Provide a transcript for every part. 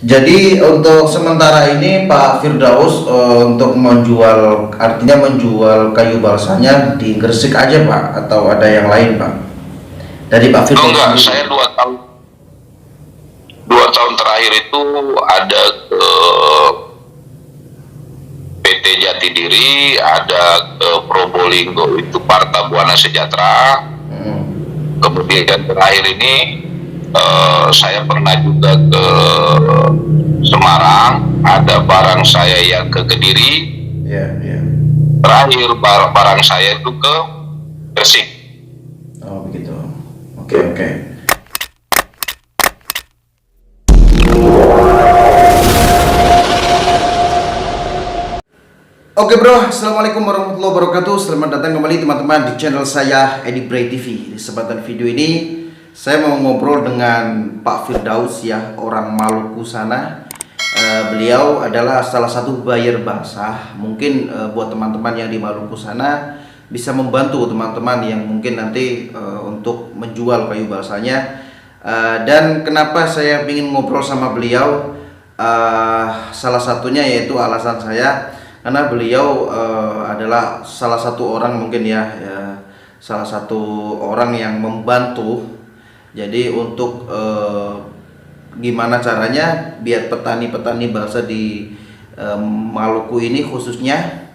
Jadi untuk sementara ini Pak Firdaus untuk menjual, artinya menjual kayu balsanya di Gresik aja Pak, atau ada yang lain Pak? Dari Pak Oh Firdaus enggak, sendiri. saya 2 tahun terakhir itu ada ke PT Jati Diri, ada ke Probolinggo itu Parta Buana Sejahtera. Hmm. Kemudian terakhir ini saya pernah juga ke Semarang, ada barang saya yang ke Kediri. Ya, ya. Terakhir barang saya itu ke Gresik. Oh begitu. Oke, oke. Oke bro, assalamualaikum warahmatullahi wabarakatuh. Selamat datang kembali teman-teman di channel saya Edi Bray TV. Di kesempatan video ini saya mau ngobrol dengan Pak Firdaus ya, orang Maluku sana. Beliau adalah salah satu buyer balsa. Mungkin buat teman-teman yang di Maluku sana bisa membantu teman-teman yang mungkin nanti untuk menjual kayu balsanya. Dan kenapa saya ingin ngobrol sama beliau? Salah satunya yaitu alasan saya karena beliau adalah salah satu orang mungkin salah satu orang yang membantu. Jadi untuk gimana caranya biar petani-petani balsa di Maluku ini khususnya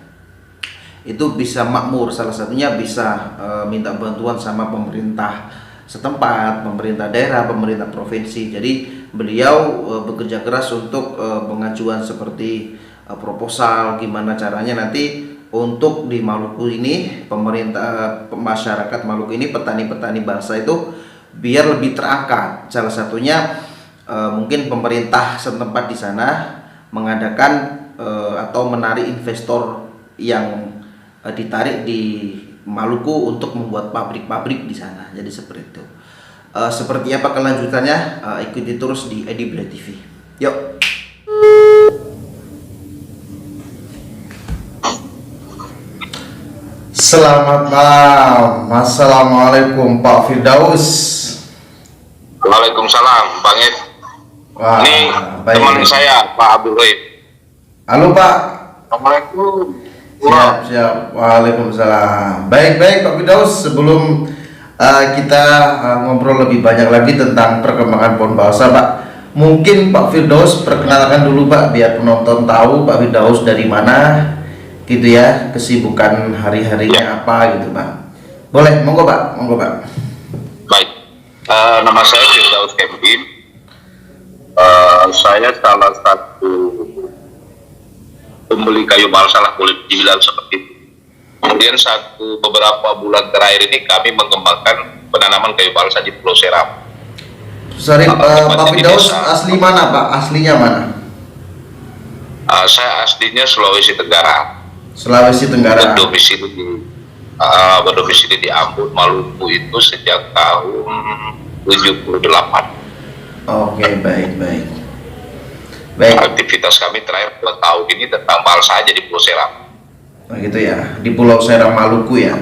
itu bisa makmur, salah satunya bisa minta bantuan sama pemerintah setempat, pemerintah daerah, pemerintah provinsi. Jadi beliau bekerja keras untuk pengajuan seperti proposal gimana caranya nanti untuk di Maluku ini pemerintah masyarakat Maluku ini petani-petani balsa itu biar lebih terangkat. Salah satunya mungkin pemerintah setempat di sana mengadakan atau menarik investor yang ditarik di Maluku untuk membuat pabrik-pabrik di sana. Jadi seperti itu. Seperti apa kelanjutannya? Ikuti terus di Edi Bray TV. Yuk. Selamat malam. Assalamualaikum Pak Firdaus. Waalaikumsalam, Bang Ed. Wah, Ini baik, teman baik. saya, Pak Abdul Rohim. Halo Pak. Assalamualaikum. Siap, siap. Waalaikumsalam. Baik, baik Pak Firdaus. Sebelum kita ngobrol lebih banyak lagi tentang perkembangan pohon balsa, Pak. Mungkin Pak Firdaus perkenalkan dulu Pak, biar penonton tahu Pak Firdaus dari mana, gitu ya. Kesibukan hari-harinya apa gitu Pak. Boleh, monggo Pak, monggo Pak. Baik, nama saya Firdaus Kempin. Saya salah satu pembeli kayu balsa lah, boleh dibilang seperti itu. Kemudian beberapa bulan terakhir ini kami mengembangkan penanaman kayu balsa di Pulau Seram. Sorry, Pak Tempatnya di Firdaus desa. asli mana Pak? Aslinya mana? Saya aslinya Sulawesi Tenggara, Sulawesi Tenggara. berdomisili di Ambon, Maluku itu sejak tahun 78. Oke, baik, baik. Baik, Aktivitas kami terakhir 2 tahun ini tentang balsa aja di Pulau Seram. begitu ya. Di Pulau Seram Maluku ya.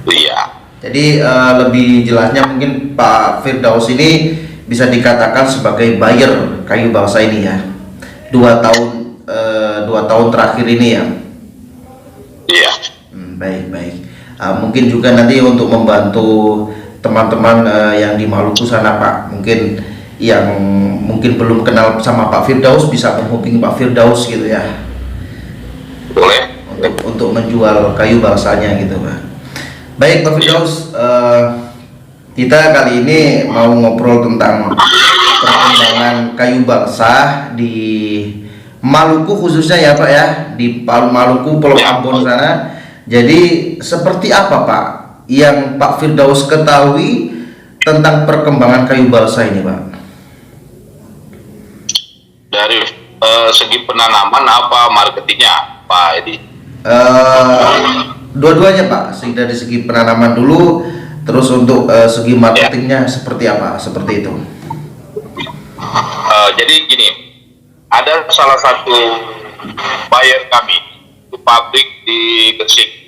Iya. Jadi lebih jelasnya mungkin Pak Firdaus ini bisa dikatakan sebagai buyer kayu balsa ini ya. 2 tahun terakhir ini ya. Iya. Baik, baik. Mungkin juga nanti untuk membantu teman-teman yang di Maluku sana Pak, mungkin yang mungkin belum kenal sama Pak Firdaus bisa menghubungi Pak Firdaus gitu ya, Boleh. untuk menjual kayu balsanya gitu Pak. Baik Pak Firdaus, kita kali ini mau ngobrol tentang perkembangan kayu balsa di Maluku khususnya ya Pak ya, di Maluku Pulau Ambon sana. Jadi seperti apa Pak yang Pak Firdaus ketahui tentang perkembangan kayu balsa ini Pak? Dari segi penanaman apa marketingnya, Pak Edi? Dua-duanya Pak, dari segi penanaman dulu, terus untuk segi marketingnya seperti apa? Seperti itu. Jadi gini, ada salah satu buyer kami di pabrik di Gresik.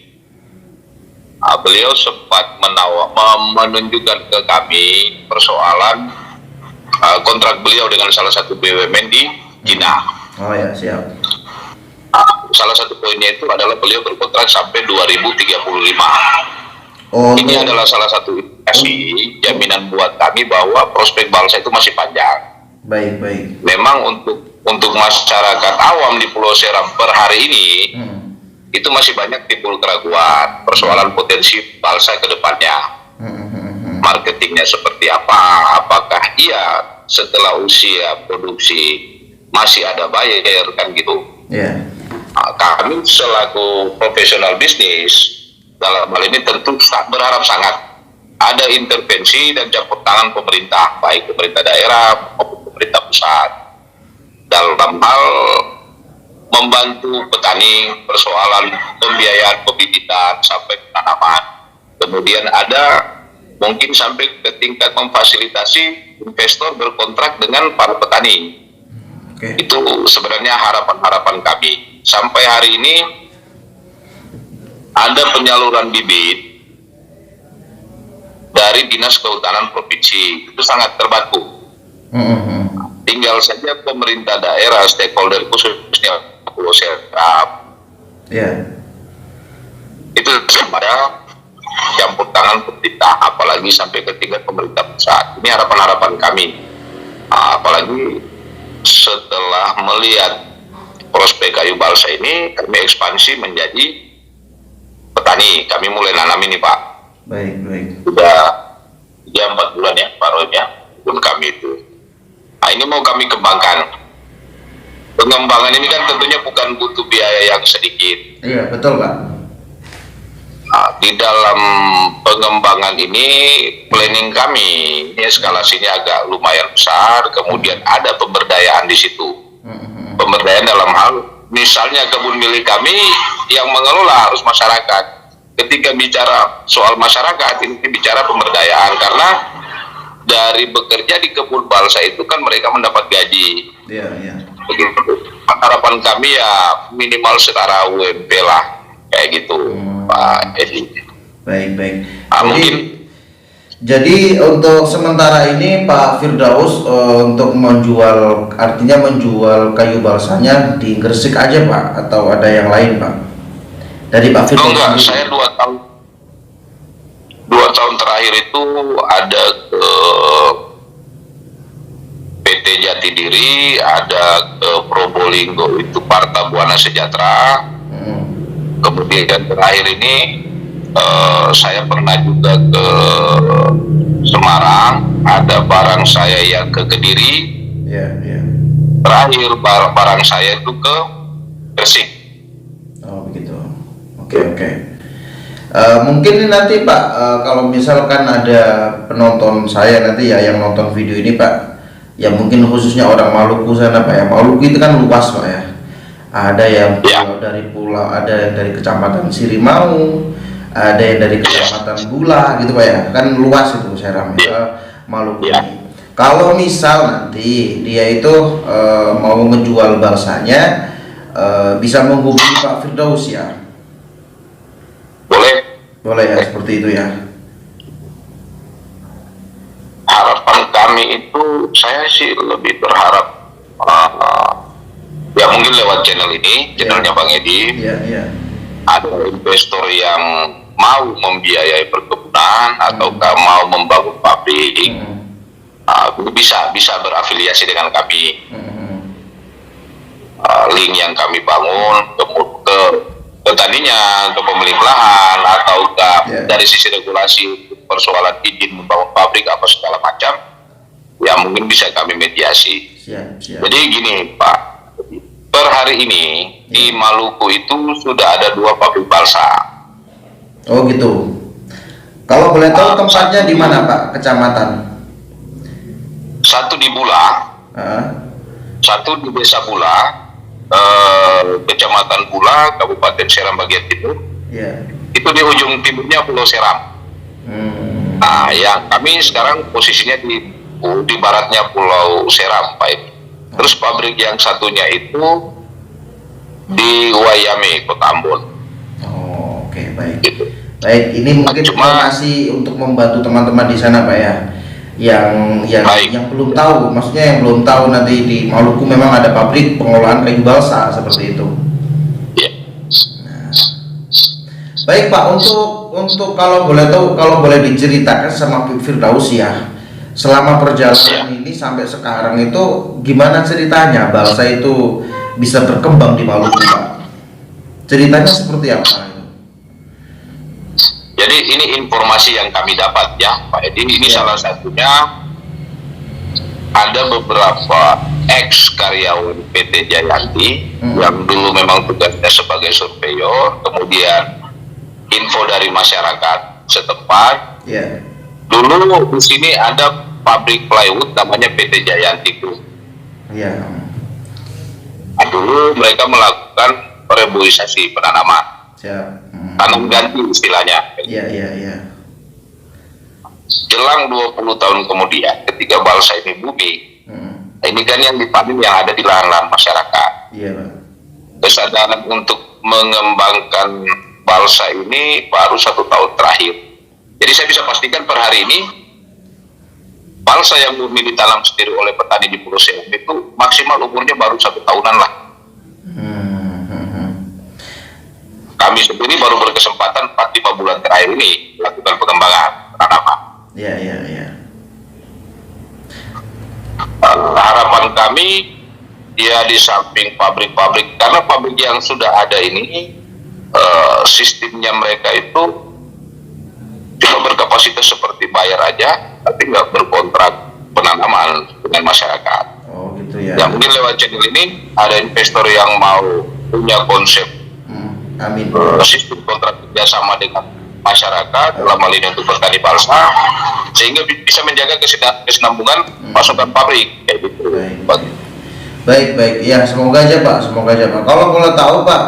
Beliau sempat menunjukkan ke kami persoalan kontrak beliau dengan salah satu BUMN di Cina. Oh ya, siap. Salah satu poinnya itu adalah beliau berkontrak sampai 2035. Oh, Ini adalah salah satu indikasi jaminan buat kami bahwa prospek bangsa itu masih panjang. baik, baik. Memang untuk masyarakat awam di Pulau Seram per hari ini itu masih banyak timbul keraguan persoalan potensi balsa ke depannya. Marketingnya seperti apa? Apakah iya setelah usia produksi masih ada buyer kan gitu? Ya. Kami selaku profesional bisnis dalam hal ini tentu berharap sangat ada intervensi dan campur tangan pemerintah, baik pemerintah daerah maupun pemerintah pusat dalam hal membantu petani persoalan pembiayaan pembibitan sampai penanaman. Kemudian ada mungkin sampai ke tingkat memfasilitasi investor berkontrak dengan para petani. Itu sebenarnya harapan-harapan kami. Sampai hari ini ada penyaluran bibit dari Dinas Kehutanan Provinsi, itu sangat terbantu. Tinggal saja pemerintah daerah, stakeholder khususnya Pulau Seram, itu pada campur tangan pemerintah, apalagi sampai ke tingkat pemerintah pusat. Ini harapan-harapan kami, apalagi setelah melihat prospek kayu balsa ini, kami ekspansi menjadi petani. Kami mulai nanam ini, Pak. Baik, baik. Sudah 3-4 bulan ya, Pak Roy ya, pun kami itu. Nah, ini mau kami kembangkan. Pengembangan ini kan tentunya bukan butuh biaya yang sedikit. Iya, betul, Pak. Nah, di dalam pengembangan ini, planning kami, ini eskalasinya agak lumayan besar, kemudian ada pemberdayaan di situ. Pemberdayaan dalam hal, misalnya kebun milik kami yang mengelola harus masyarakat. Ketika bicara soal masyarakat, ini bicara pemberdayaan, karena dari bekerja di kebun balsa itu kan mereka mendapat gaji. Iya, iya. Begitu. Harapan kami ya minimal setara UMP lah, kayak gitu, Pak Edi. Baik, baik. Mungkin Jadi untuk sementara ini Pak Firdaus untuk menjual, artinya menjual kayu balsanya di Gresik aja Pak, atau ada yang lain Pak? Dari Pak Firdaus enggak, sendiri. saya 2 tahun terakhir itu ada ke PT Jati Diri, ada ke Probolinggo itu Parta Buana Sejahtera. Kemudian terakhir ini saya pernah juga ke Semarang, ada barang saya yang ke Kediri. Terakhir barang saya itu ke Gresik. Oh begitu. Oke. Mungkin ini nanti Pak, kalau misalkan ada penonton saya nanti ya yang nonton video ini Pak, ya mungkin khususnya orang Maluku sana Pak ya. Maluku itu kan luas Pak ya. Ada yang dari pulau, ada yang dari Kecamatan Sirimau, ada yang dari Kecamatan Bula gitu Pak ya. Kan luas itu Seram ya, Maluku ini. Kalau misal nanti dia itu mau menjual balsanya, bisa menghubungi Pak Firdaus ya. Boleh ya, seperti itu ya. Harapan kami itu, saya sih lebih berharap ya mungkin lewat channel ini, channelnya Bang Edi, ada investor yang mau membiayai perkebunan ataukah mau membangun pabrik, bisa berafiliasi dengan kami. Link yang kami bangun ke petaninya, ke pemilik lahan, ataukah dari sisi regulasi persoalan izin membangun pabrik apa segala macam, ya mungkin bisa kami mediasi. Jadi gini Pak, per hari ini di Maluku itu sudah ada 2 pabrik balsa. Oh gitu. Kalau boleh tahu tempatnya di mana Pak? Kecamatan? Satu di Bula, satu di Desa Bula, Kecamatan Bula, Kabupaten Seram bagian timur. Itu di ujung timurnya Pulau Seram. Nah, yang kami sekarang posisinya di baratnya Pulau Seram, Pak. Terus pabrik yang satunya itu di Wayame, Kota Ambon. Oh, oke, baik. Baik, ini mungkin informasi untuk membantu teman-teman di sana Pak ya. Baik. yang belum tahu, maksudnya yang belum tahu nanti di Maluku memang ada pabrik pengolahan kayu balsa seperti itu. Ya. Baik Pak, untuk kalau boleh tahu, kalau boleh diceritakan sama Firdaus ya, selama perjalanan ini sampai sekarang itu gimana ceritanya balsa itu bisa berkembang di Maluku Pak? Ceritanya seperti apa? Jadi ini informasi yang kami dapat ya Pak Edi, ini salah satunya ada beberapa ex karyawan PT Jayanti yang dulu memang tugasnya sebagai surveyor, kemudian info dari masyarakat setempat. Dulu di sini ada pabrik plywood namanya PT Jayanti Group. Nah, dulu mereka melakukan reboisasi penanaman. Tanam ganti istilahnya. Jelang 20 tahun kemudian ketika balsa ini booming, ini kan yang dipanen yang ada di lahan-lahan masyarakat. Kesadaran untuk mengembangkan balsa ini baru 1 tahun terakhir. Jadi saya bisa pastikan per hari ini balsa yang murni ditanam sendiri oleh petani di Pulau Seum itu maksimal umurnya baru 1 tahunan lah. Kami sendiri baru berkesempatan 4-5 bulan terakhir ini melakukan pengembangan tanaman. Harapan kami ya di samping pabrik-pabrik, karena pabrik yang sudah ada ini sistemnya mereka itu cuma berkapasitas seperti bayar aja, tapi nggak berkontrak penanaman dengan masyarakat. Ya mungkin lewat channel ini ada investor yang mau punya konsep sistem kontrak kerjasama dengan masyarakat dalam hal ini untuk petani balsa, sehingga bisa menjaga kesinambungan pasokan pabrik kayak gitu. Baik ya, semoga aja Pak. Kalau boleh tahu Pak,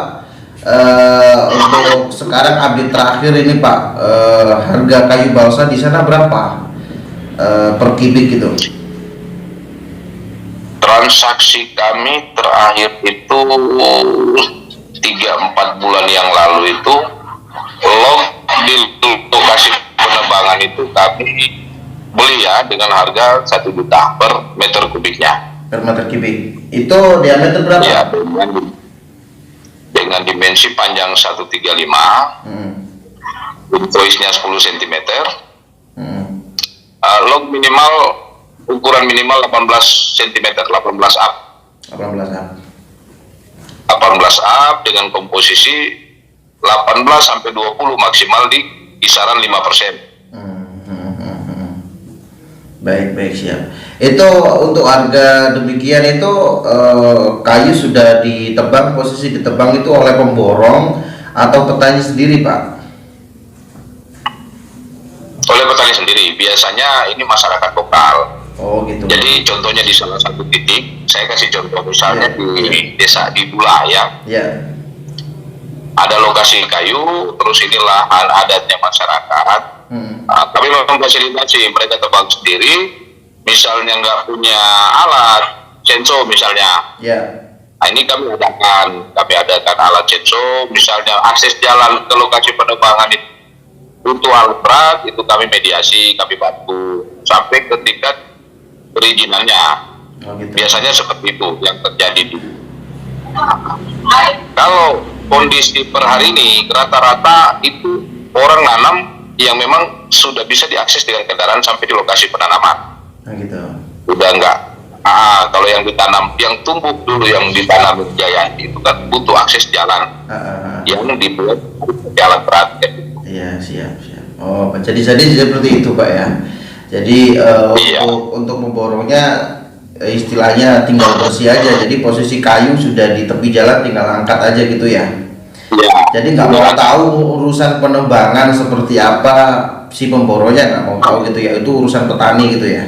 untuk sekarang update terakhir ini Pak, harga kayu balsa di sana berapa per kubik gitu? Transaksi kami terakhir itu 3-4 bulan yang lalu itu di lokasi penebangan itu kami beli ya dengan harga 1 juta per meter kubiknya. Per meter kubik itu diameter berapa? Ya, dengan dimensi panjang 135, invoice-nya 10 cm, log minimal, ukuran minimal 18 cm, 18 up. 18 up dengan komposisi 18 sampai 20, maksimal di kisaran 5%. Baik siap. Itu untuk harga demikian itu kayu sudah ditebang, posisi ditebang itu oleh pemborong atau petani sendiri Pak? Oleh petani sendiri, biasanya ini masyarakat lokal. Gitu. Jadi contohnya di salah satu titik, saya kasih contoh misalnya di desa di Bula ya. Ada lokasi kayu, terus ini lahan adatnya masyarakat. Tapi memang fasilitasi mereka tebang sendiri. Misalnya nggak punya alat censo misalnya. Nah, ini kami adakan alat censo, misalnya akses jalan ke lokasi penebangan itu untuk alat berat itu kami mediasi, kami bantu sampai ke tingkat perizinannya. Biasanya seperti itu yang terjadi di. Kalau kondisi per hari ini rata-rata itu orang nanam yang memang sudah bisa diakses dengan kendaraan sampai di lokasi penanaman. Udah enggak. Kalau yang ditanam, yang tumbuh dulu yang ditanam di Jayanti itu kan butuh akses jalan yang dibuat jalan berat. Siap. Jadi seperti itu Pak ya. Jadi untuk memborongnya istilahnya tinggal bersih aja. Jadi posisi kayu sudah di tepi jalan, tinggal angkat aja gitu ya. Jadi nggak mau tahu urusan penebangan seperti apa, si pemboronya nggak mau tahu gitu ya. Itu urusan petani gitu ya.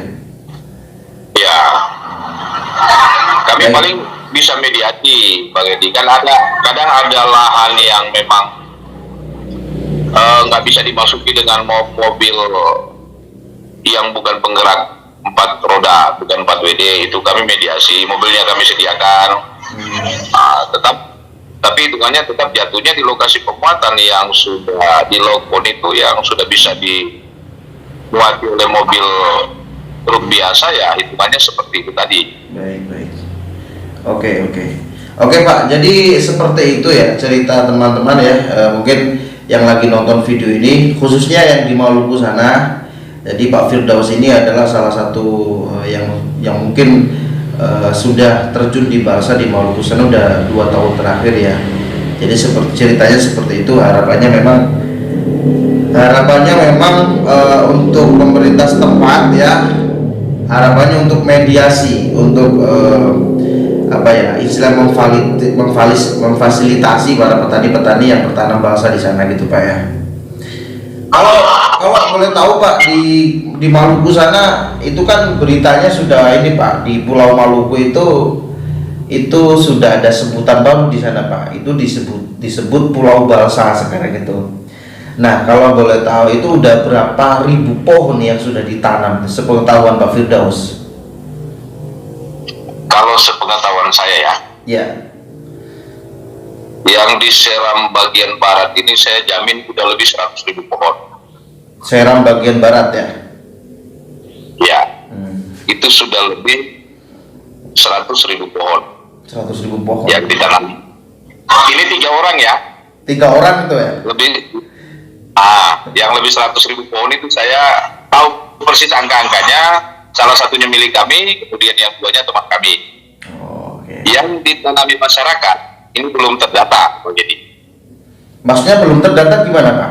Kami paling bisa mediasi, Bang Edi. Kan kadang ada lahan yang memang nggak bisa dimasuki dengan mobil yang bukan penggerak 4 roda, bukan 4 WD, itu kami mediasi, mobilnya kami sediakan. Tapi hitungannya tetap jatuhnya di lokasi pemuatan yang sudah di lockdown itu, yang sudah bisa dimuati oleh mobil truk biasa ya hitungannya seperti itu tadi. Baik, baik. Oke Pak, jadi seperti itu ya cerita teman-teman ya. Mungkin yang lagi nonton video ini khususnya yang di Maluku sana. Jadi Pak Firdaus ini adalah salah satu yang mungkin sudah terjun di Balsa di Maluku sana udah 2 tahun terakhir ya. Jadi seperti ceritanya seperti itu. Harapannya memang untuk pemerintah setempat ya, harapannya untuk mediasi, untuk istilah memfasilitasi para petani-petani yang bertanam balsa di sana gitu Pak ya. Kalau boleh tahu Pak, di Maluku sana itu kan beritanya sudah ini Pak, di Pulau Maluku itu sudah ada sebutan baru di sana Pak, itu disebut Pulau Balsa sekarang itu. Nah kalau boleh tahu itu udah berapa ribu pohon yang sudah ditanam sepengetahuan Pak Firdaus? Kalau sepengetahuan saya ya, yang di Seram bagian barat ini saya jamin udah lebih 100.000 pohon. Seram bagian barat ya? Ya, itu sudah lebih 100.000 pohon. 100.000 pohon yang ditanam. Ini 3 orang ya? 3 orang itu ya? Lebih. Yang lebih 100.000 pohon itu saya tahu persis angka-angkanya. Salah satunya milik kami, kemudian yang 2-nya teman kami. Yang ditanami masyarakat ini belum terdata. Jadi, maksudnya belum terdata gimana Pak?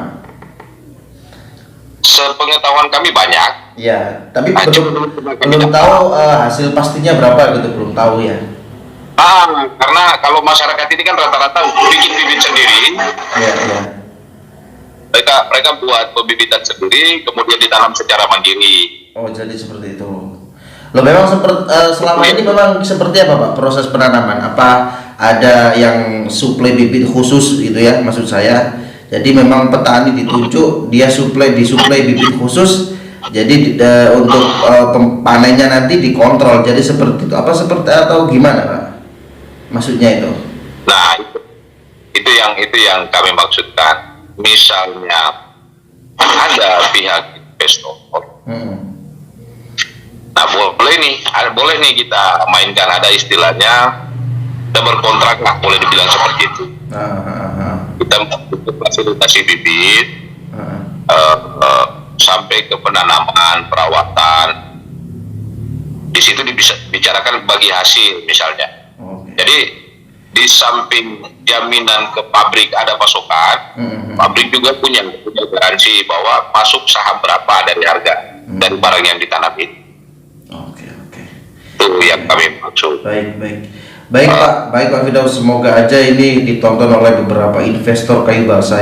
sepengetahuan kami banyak. Ya, tapi belum tahu hasil pastinya berapa gitu, belum tahu ya. Karena kalau masyarakat ini kan rata-rata bikin bibit sendiri. Iya. Mereka buat pembibitan sendiri, kemudian ditanam secara mandiri. Oh, jadi seperti itu. Loh, memang selama ini memang seperti apa Pak proses penanaman? Apa ada yang suplai bibit khusus gitu ya, maksud saya? Jadi memang petani ditunjuk, dia disuplai bibit khusus. Jadi untuk panennya nanti dikontrol. Jadi seperti itu. Atau gimana Pak? Maksudnya itu? Nah, itu yang kami maksudkan. Misalnya ada pihak investor. Nah, boleh nih kita mainkan, ada istilahnya kita berkontrak lah, boleh dibilang seperti itu. Kita fasilitasi bibit sampai ke penanaman, perawatan. Di situ dibicarakan bagi hasil misalnya. Jadi di samping jaminan ke pabrik ada pasokan, pabrik juga punya garansi bahwa masuk saham berapa dari harga dari barang yang ditanam itu. Itu yang kami maksud. Baik Pak Firdaus, semoga aja ini ditonton oleh beberapa investor kayu balsa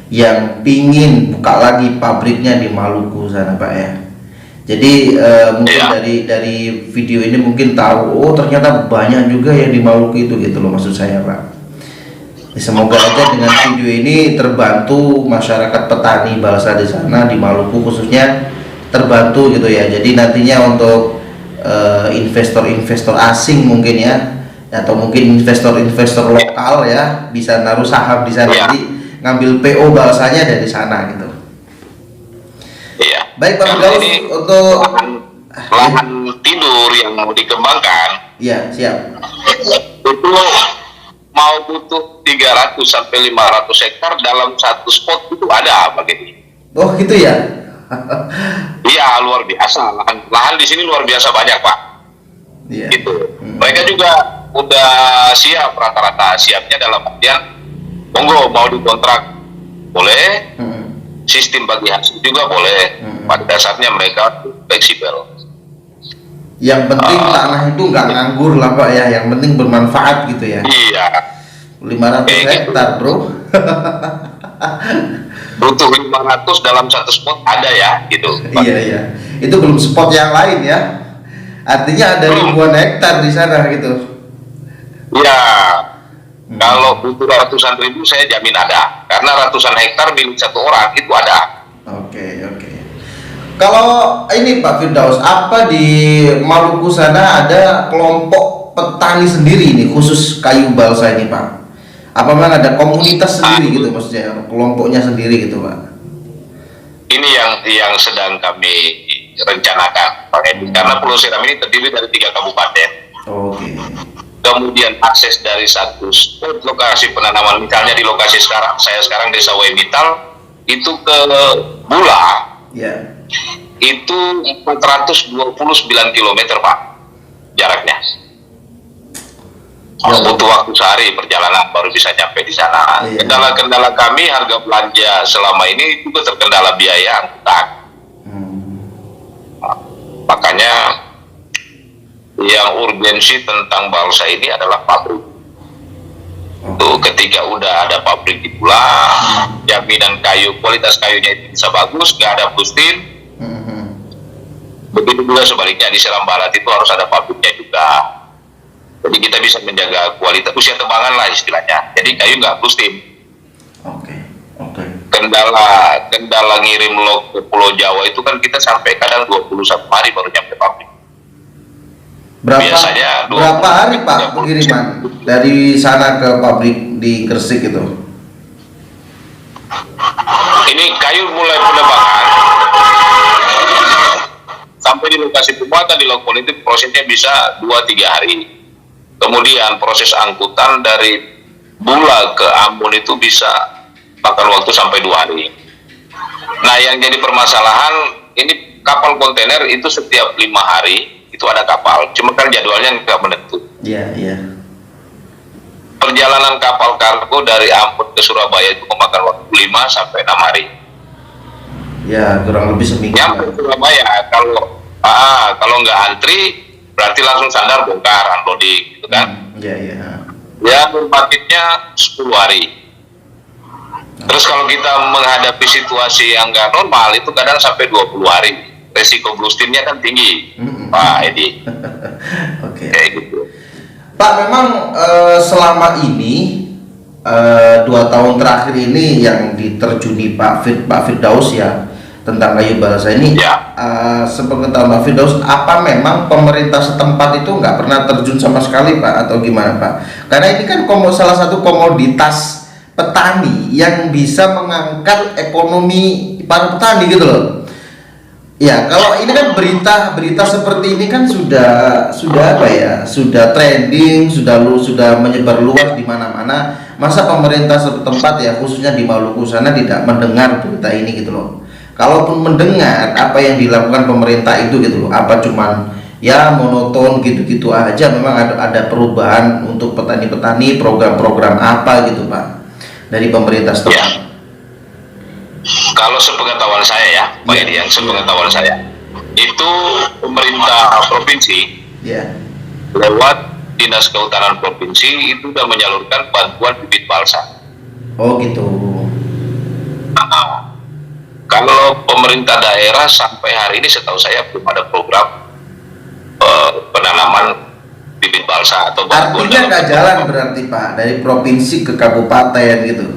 yang pingin buka lagi pabriknya di Maluku sana Pak ya. Jadi mungkin dari video ini mungkin tahu, oh ternyata banyak juga yang di Maluku itu gitu loh, maksud saya Pak. Semoga aja dengan video ini terbantu masyarakat petani balsa di sana di Maluku khususnya terbantu gitu ya. Jadi nantinya untuk investor-investor asing mungkin ya, atau mungkin investor-investor lokal ya bisa naruh saham di sana, nanti ngambil PO balsanya dari sana gitu. Baik Pak Firdaus, untuk lahan tidur yang mau dikembangkan, ya siap. Itu mau butuh 300 sampai 500 hektar dalam satu spot itu ada begini. Oh gitu ya? Iya, luar biasa. Lahan di sini luar biasa banyak Pak. Gitu. Mereka juga udah siap, rata-rata siapnya dalam artian monggo mau dikontrak boleh. Sistem bagi hasil juga boleh. Pada dasarnya mereka fleksibel. Yang penting tanah itu nggak nganggur lah Pak ya. Yang penting bermanfaat gitu ya. Iya. 500 hektar gitu. Bro. Butuh 500 dalam satu spot ada ya gitu. Iya. Itu belum spot yang lain ya. Artinya ada ribuan hektar di sana gitu. Iya. Kalau butuh ratusan ribu saya jamin ada, karena ratusan hektar milik satu orang itu ada. Oke. Kalau ini Pak Firdaus, apa di Maluku sana ada kelompok petani sendiri ini khusus kayu balsa ini Pak? Apa memang ada komunitas sendiri gitu, maksudnya kelompoknya sendiri gitu Pak? Ini yang sedang kami direncanakan, Pak Edi. Karena Pulau Seram ini terdiri dari 3 kabupaten. Oke. Kemudian akses dari satu spot lokasi penanaman, misalnya di lokasi saya sekarang Desa Wemital, itu ke Bula, Ya. itu 429 km Pak jaraknya. Butuh waktu sehari perjalanan baru bisa nyampe di sana. Iya. Kendala-kendala kami harga belanja selama ini juga terkendala biaya angkutan. Makanya yang urgensi tentang Balsa ini adalah pabrik. Tuh, ketika udah ada pabrik di Pulang, jaminan kualitas kayunya itu bisa bagus, nggak ada bustin. Begitu juga sebaliknya di Seram Barat itu harus ada pabriknya juga. Jadi kita bisa menjaga kualitas usia tebangan lah istilahnya. Jadi kayu nggak bustin. Oke. Kendala ngirim log ke Pulau Jawa itu kan kita sampai kadang 21 hari baru nyampe pabrik. Biasanya berapa hari Pak pengiriman dari sana ke pabrik di Gresik itu? Ini kayu mulai penebangan sampai di lokasi pembuatan di Lokpol itu prosesnya bisa 2-3 hari. Kemudian proses angkutan dari Bula ke Ambon itu bisa makan waktu sampai 2 hari. Nah, yang jadi permasalahan ini kapal kontainer itu setiap 5 hari itu ada kapal, cuma kan jadwalnya nggak menentu. Iya. Perjalanan kapal kargo dari Ambon ke Surabaya itu memakan waktu 5 sampai 6 hari. Ya, kurang lebih seminggu. Nyampe Surabaya kalau nggak antri berarti langsung sandar bongkar unloading gitu kan. Iya. Ya, paketnya 10 hari. Terus kalau kita menghadapi situasi yang nggak normal itu kadang sampai 20 hari. Resiko blustinnya kan tinggi, Pak Edi. Oke. Kayak gitu. Pak, memang selama ini 2 tahun terakhir ini yang diterjuni Pak Firdaus ya tentang kayu balsa ini, Ya. sepengetahuan Pak Firdaus, apa memang pemerintah setempat itu nggak pernah terjun sama sekali Pak atau gimana Pak? Karena ini kan salah satu komoditas petani yang bisa mengangkat ekonomi para petani gitu loh. Ya, kalau ini kan berita seperti ini kan sudah apa ya? Sudah trending, sudah menyebar luas di mana-mana. Masa pemerintah setempat ya khususnya di Maluku sana tidak mendengar berita ini gitu loh. Kalaupun mendengar apa yang dilakukan pemerintah itu gitu loh, apa cuman ya monoton gitu-gitu aja, memang ada perubahan untuk petani-petani, program-program apa gitu Pak dari pemerintah setempat. Ya. Kalau sepengetahuan saya ya, Pak Edi, yang sepengetahuan saya itu pemerintah provinsi lewat Dinas Kehutanan Provinsi itu sudah menyalurkan bantuan bibit balsa. Oh gitu. Kalau pemerintah daerah sampai hari ini setahu saya belum ada program penanaman bibit balsa atau bantuan. Artinya nggak jalan berarti Pak dari provinsi ke kabupaten gitu.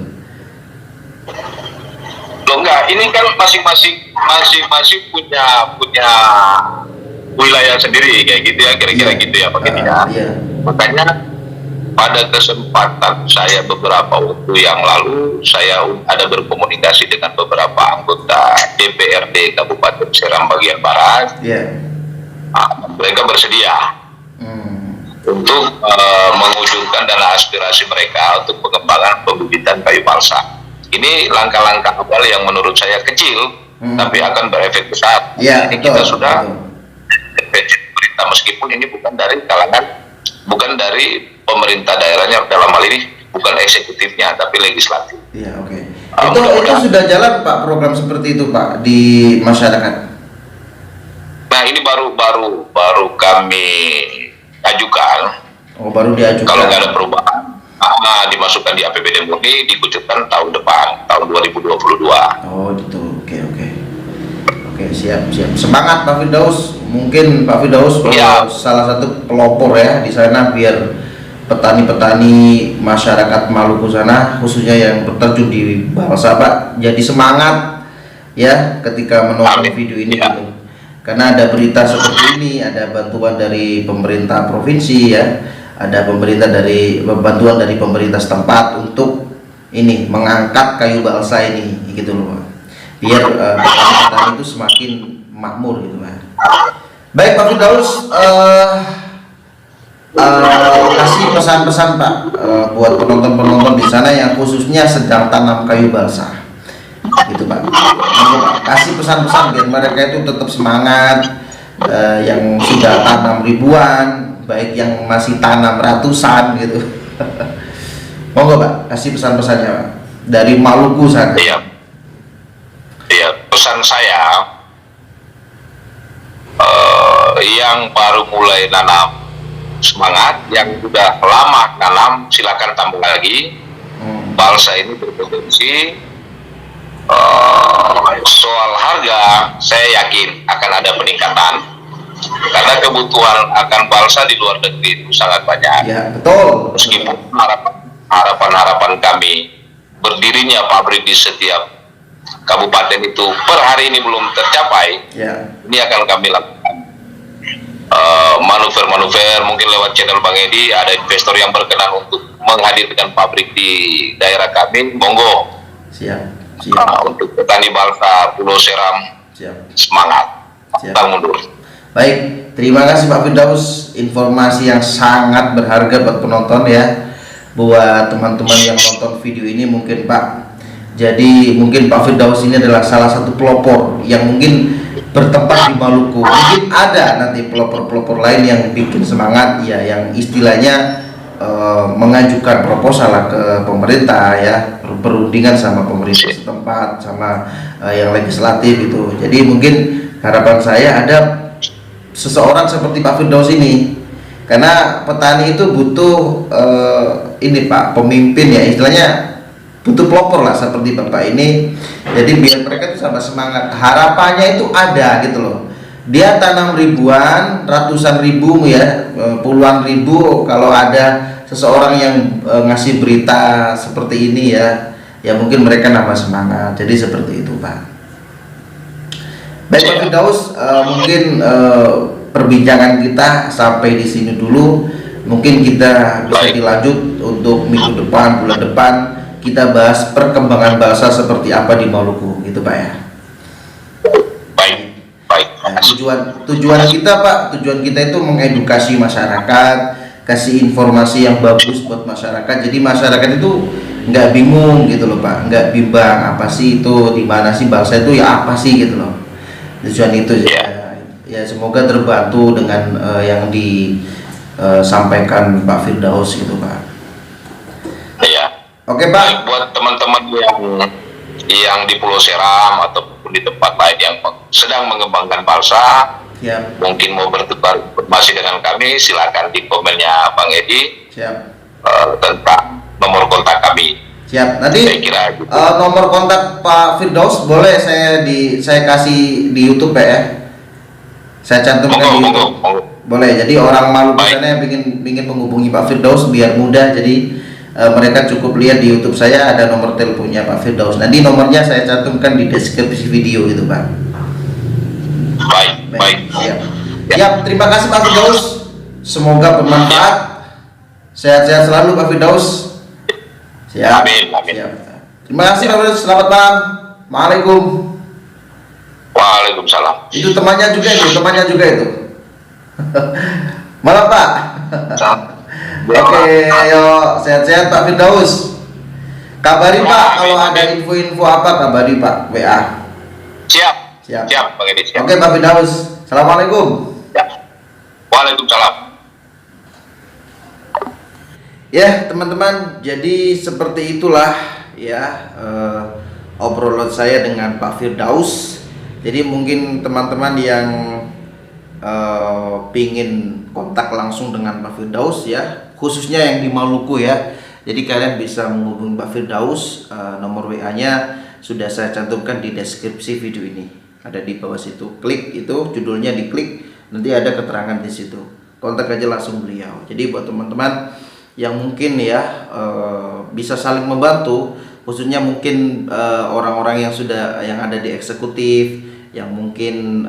Loh enggak, ini kan masing-masing punya wilayah sendiri kayak gitu ya, kira-kira gitu ya Pak Edi. Makanya pada kesempatan saya beberapa waktu yang lalu saya ada berkomunikasi dengan beberapa anggota DPRD Kabupaten Seram bagian Barat. Mereka bersedia untuk mengujurkan dana aspirasi mereka untuk pengembangan pembibitan kayu balsa. Ini langkah-langkah awal yang menurut saya kecil, tapi akan berefek besar. Ini kita sudah intervensi pemerintah, meskipun ini bukan dari pemerintah daerahnya, dalam hal ini bukan eksekutifnya, tapi legislatif. Itu sudah jalan Pak program seperti itu Pak di masyarakat. Nah ini baru kami ajukan. Baru diajukan. Kalau nggak ada perubahan, dimasukkan di APBD murni, dikucurkan tahun depan, tahun 2022. Oh gitu, oke, siap. Semangat Pak Firdaus. Mungkin Pak Firdaus salah satu pelopor ya di sana biar petani-petani masyarakat Maluku sana khususnya yang berterjun di balsa Pak jadi semangat ya ketika menonton video ini gitu. Karena ada berita seperti ini, ada bantuan dari pemerintah provinsi ya. Ada bantuan dari pemerintah setempat untuk ini mengangkat kayu balsa ini gitu loh Pak. Biar petani-petani itu semakin makmur gitu Pak. Baik Pak Firdaus, kasih pesan-pesan Pak buat penonton-penonton di sana yang khususnya sedang tanam kayu balsa, gitu Pak. Kasih pesan-pesan biar mereka itu tetap semangat, yang sudah tanam ribuan, baik yang masih tanam ratusan gitu. Monggo Pak, kasih pesan-pesannya Pak dari Maluku sana. Iya, pesan saya yang baru mulai nanam semangat, yang sudah lama nanam silakan tambah lagi. Balsa ini berpotensi. Soal harga saya yakin akan ada peningkatan karena kebutuhan akan balsa di luar negeri itu sangat banyak. Ya betul. Meskipun harapan kami berdirinya pabrik di setiap kabupaten itu per hari ini belum tercapai, ini akan kami lakukan manuver-manuver, mungkin lewat channel Bang Edi ada investor yang berkenan untuk menghadirkan pabrik di daerah kami, monggo. Siap. Untuk petani balsa Pulau Seram, semangat, pantang mundur. Baik, terima kasih Pak Firdaus, informasi yang sangat berharga buat penonton ya, buat teman-teman yang nonton video ini mungkin Pak. Jadi mungkin Pak Firdaus ini adalah salah satu pelopor yang mungkin bertempat di Maluku. Mungkin ada nanti pelopor-pelopor lain yang bikin semangat ya, yang istilahnya mengajukan proposal ke pemerintah ya, perundingan sama pemerintah setempat, sama yang legislatif itu. Jadi mungkin harapan saya ada seseorang seperti Pak Firdaus ini, karena petani itu butuh ini Pak, pemimpin ya, istilahnya butuh pelopor lah seperti Bapak ini. Jadi biar mereka tuh sama semangat, harapannya itu ada gitu loh. Dia tanam ribuan, ratusan ribu ya, puluhan ribu. Kalau ada seseorang yang ngasih berita seperti ini ya, ya mungkin mereka nambah semangat. Jadi seperti itu Pak. Baik Pak Firdaus, mungkin perbincangan kita sampai di sini dulu. Mungkin kita bisa dilanjut untuk minggu depan, bulan depan kita bahas perkembangan balsa seperti apa di Maluku, gitu Pak ya. Baik. Nah, tujuan kita Pak, tujuan kita itu mengedukasi masyarakat, kasih informasi yang bagus buat masyarakat. Jadi masyarakat itu nggak bingung gitu loh Pak, nggak bimbang apa sih itu, di mana sih balsa itu ya apa sih gitu loh. Tujuan itu ya semoga terbantu dengan yang disampaikan Pak Firdaus gitu Pak. Iya. Oke Pak. Buat teman-teman yang di Pulau Seram ataupun di tempat lain yang sedang mengembangkan balsa, mungkin mau bertukar informasi dengan kami, silakan di komennya Bang Edi. Tentang nomor kontak kami. Siap. Nanti saya kira nomor kontak Pak Firdaus boleh saya kasih di YouTube ya. Saya cantumkan di YouTube. Boleh. Jadi orang Maluku sana yang ingin menghubungi Pak Firdaus biar mudah, jadi mereka cukup lihat di YouTube saya ada nomor teleponnya Pak Firdaus. Nanti nomornya saya cantumkan di deskripsi video itu Pak. Baik. Siap. Terima kasih Pak Firdaus. Semoga bermanfaat. Sehat-sehat selalu Pak Firdaus. Siap. Amin. Siap. Terima kasih Pak Firdaus. Selamat malam. Waalaikumsalam. Waalaikumsalam. Itu temannya juga itu. Malam Pak. Oke, ayo sehat-sehat Pak Firdaus. Kabari Pak kalau ada info-info apa, kabari Pak, WA. Siap, Bang Edi. Oke Pak Firdaus. Assalamualaikum. Waalaikumsalam. Ya teman-teman, jadi seperti itulah ya obrolan saya dengan Pak Firdaus. Jadi mungkin teman-teman yang pingin kontak langsung dengan Pak Firdaus ya, khususnya yang di Maluku ya, jadi kalian bisa menghubungi Pak Firdaus. Nomor WA-nya sudah saya cantumkan di deskripsi video ini, ada di bawah situ. Klik itu, judulnya diklik, nanti ada keterangan di situ. Kontak aja langsung beliau. Jadi buat teman-teman yang mungkin ya bisa saling membantu, khususnya mungkin orang-orang yang ada di eksekutif, yang mungkin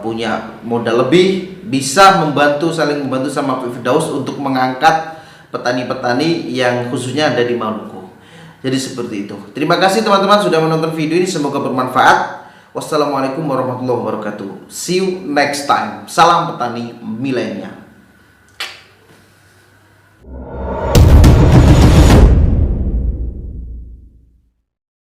punya modal lebih, bisa saling membantu sama Pak Firdaus untuk mengangkat petani-petani yang khususnya ada di Maluku. Jadi seperti itu. Terima kasih teman-teman sudah menonton video ini, semoga bermanfaat. Wassalamualaikum warahmatullahi wabarakatuh. See you next time. Salam petani milenial.